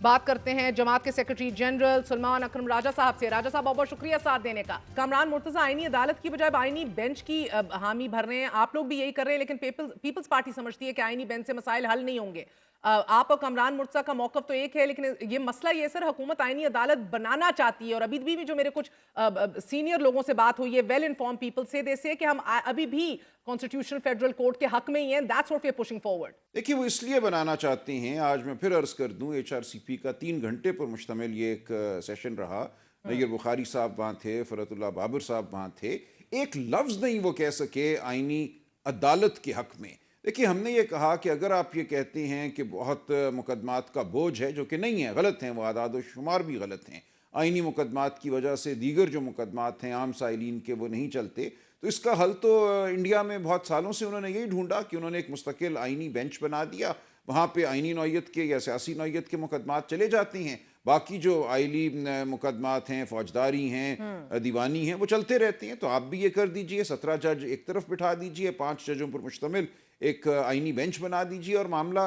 बात करते हैं जमात के सेक्रेटरी जनरल सलमान अकरम राजा साहब से। राजा साहब, बहुत बहुत शुक्रिया साथ देने का। कामरान मुर्तजा आईनी अदालत की बजाय आईनी बेंच की हामी भर रहे हैं, आप लोग भी यही कर रहे हैं, लेकिन पीपल्स पार्टी समझती है कि आईनी बेंच से मसाइल हल नहीं होंगे। आप और कामरान मुर्तजा का मौकफ तो एक है, लेकिन ये मसला ये सर, हुकूमत आईनी अदालत बनाना चाहती है और अभी भी जो मेरे कुछ सीनियर लोगों से बात हुई है, वेल इन्फॉर्म पीपल से, दे से कि हम अभी भी कॉन्स्टिट्यूशनल फेडरल कोर्ट के हक में ही हैं। That's what we are pushing forward. देखिए, वो इसलिए बनाना चाहते हैं। आज मैं फिर अर्ज कर दूं, एचआरसीपी का 3 घंटे पर मुश्तमिल ये एक सेशन रहा। नैयर बुखारी साहब वहाँ थे, फरतुल्लाह बाबर साहब वहाँ थे। एक लफ्ज़ नहीं वो कह सके आईनी अदालत के हक में। देखिए, हमने ये कहा कि अगर आप ये कहते हैं कि बहुत मुकदमात का बोझ है, जो कि नहीं है, गलत हैं, वो आदाद व शुमार भी गलत हैं। आईनी मुकदमात की वजह से दीगर जो मुकदमात हैं आम साइलिन के, वो नहीं चलते। तो इसका हल तो इंडिया में बहुत सालों से उन्होंने यही ढूंढा कि उन्होंने एक मुस्तकिल आईनी बेंच बना दिया। वहाँ पे आईनी नौयत के या सियासी नौयत के मुकदमात चले जाते हैं। बाकी जो आइली मुकदमात हैं, फौजदारी हैं, दीवानी हैं, वो चलते रहते हैं। तो आप भी ये कर दीजिए, 17 जज एक तरफ बिठा दीजिए, 5 जजों पर मुश्तमिल एक आईनी बेंच बना दीजिए और मामला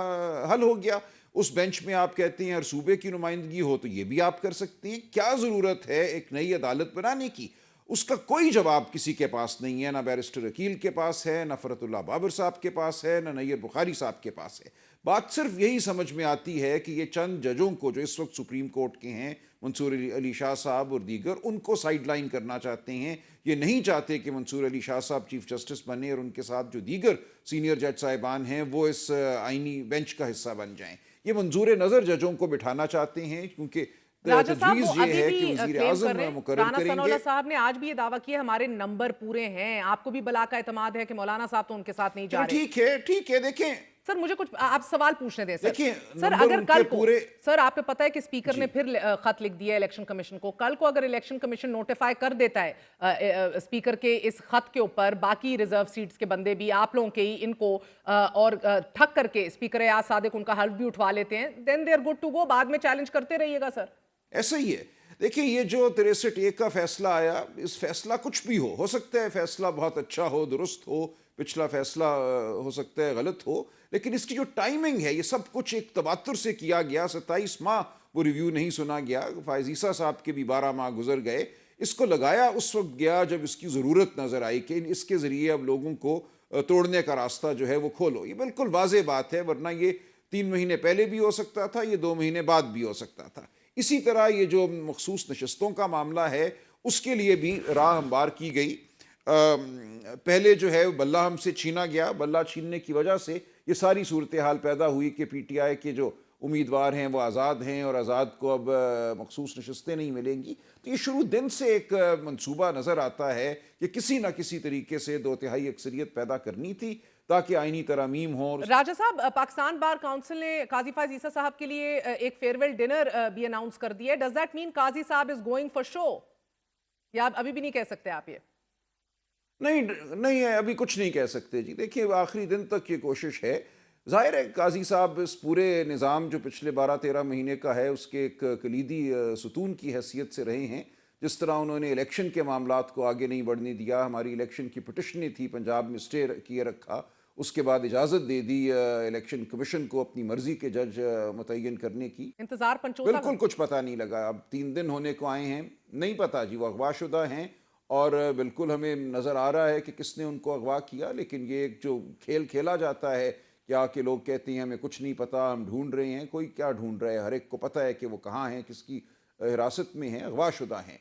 हल हो गया। उस बेंच में आप कहते हैं हर सूबे की नुमाइंदगी हो, तो ये भी आप कर सकते हैं। क्या ज़रूरत है एक नई अदालत बनाने की? उसका कोई जवाब किसी के पास नहीं है। ना बैरिस्टर अकील के पास है, ना फरतुल्लाह बाबर साहब के पास है, ना नैयर बुखारी साहब के पास है। बात सिर्फ यही समझ में आती है कि ये चंद जजों को जो इस वक्त सुप्रीम कोर्ट के हैं, मंसूर अली शाह साहब और दीगर, उनको साइड लाइन करना चाहते हैं। ये नहीं चाहते कि मंसूर अली शाह साहब चीफ जस्टिस बने और उनके साथ जो दीगर सीनियर जज साहिबान हैं वो इस आईनी बेंच का हिस्सा बन जाएं। ये मंजूर नज़र जजों को बिठाना चाहते हैं, क्योंकि राजा साहब, वो तजवीज़ ये अभी है भी कि वज़ीर क्लेम कर आज़म रहे हैं। मुकर्रर राना करेंगे। सनाउल्लाह साहब ने आज भी ये दावा किया हमारे नंबर पूरे हैं। आपको भी बला का एतमाद है कि मौलाना साहब तो उनके साथ नहीं जा चलो रहे। ठीक है, ठीक है। देखें, सर, मुझे कुछ आप सवाल पूछने दें। सर देखिए, सर नंबर अगर उनके कल को, पूरे। सर आपको पता है कि स्पीकर जी, ने फिर खत लिख दिया इलेक्शन कमीशन को। कल को अगर इलेक्शन कमीशन नोटिफाई कर देता है स्पीकर के इस खत के ऊपर, बाकी रिजर्व सीट्स के बंदे भी आप लोगों के ही इनको और ठक करके स्पीकर एयाज सादिक उनका हल्फ भी उठवा लेते हैं, then they are good to go. बाद में चैलेंज करते रहिएगा सर। ऐसा ही है। देखिए, ये जो 63-1 का फैसला आया, इस फैसला कुछ भी हो सकता है फैसला बहुत अच्छा हो, दुरुस्त हो, पिछला फैसला हो सकता है गलत हो, लेकिन इसकी जो टाइमिंग है, ये सब कुछ एक तबातुर से किया गया। 27 माह वो रिव्यू नहीं सुना गया। फायज ईसा साहब के भी 12 माह गुजर गए। इसको लगाया उस वक्त गया जब इसकी ज़रूरत नज़र आई कि इसके ज़रिए अब लोगों को तोड़ने का रास्ता जो है वो खोलो। ये बिल्कुल वाज़े बात है, वरना ये 3 महीने पहले भी हो सकता था, ये 2 महीने बाद भी हो सकता था। इसी तरह ये जो मखसूस नशस्तों का मामला है, उसके लिए भी राह हमवार की गई। पहले जो है बल्ला हमसे छीना गया। बल्ला छीनने की वजह से ये सारी सूरत हाल पैदा हुई कि पीटीआई के जो उम्मीदवार हैं वो आज़ाद हैं और आज़ाद को अब मखसूस नशस्तें नहीं मिलेंगी। तो ये शुरू दिन से एक मंसूबा नज़र आता है कि किसी ना किसी तरीके से 2/3 अक्सरियत पैदा करनी थी ताकि आइनी तरामीम हो। राजा साहब, पाकिस्तान बार काउंसिल ने काजी फायज ईसा साहब के लिए एक फेयरवेल डिनर भी अनाउंस कर दिया है। डज दैट मीन काजी साहब इज गोइंग फॉर शो, या अभी भी नहीं कह सकते आप ये? नहीं, नहीं है, अभी कुछ नहीं कह सकते जी। देखिए, आखिरी दिन तक ये कोशिश है। ज़ाहिर है काजी साहब इस पूरे निज़ाम जो पिछले 12-13 महीने का है, उसके एक कलीदी सुतून की हैसियत से रहे हैं। जिस तरह उन्होंने इलेक्शन के मामलात को आगे नहीं बढ़ने दिया, हमारी इलेक्शन की पिटिशनें थी, पंजाब में स्टे किए रखा, उसके बाद इजाज़त दे दी इलेक्शन कमीशन को अपनी मर्ज़ी के जज मुतय्यन करने की। इंतजार पंचोता बिल्कुल का। कुछ पता नहीं लगा। अब 3 दिन होने को आए हैं, नहीं पता जी वो अगवाशुदा हैं। और बिल्कुल हमें नज़र आ रहा है कि किसने उनको अगवा किया। लेकिन ये एक जो खेल खेला जाता है, क्या कि लोग कहते हैं हमें कुछ नहीं पता, हम ढूंढ रहे हैं। कोई क्या ढूंढ रहा है? हर एक को पता है कि वो कहाँ हैं, किसकी हिरासत में हैं, अगवाशुदा हैं।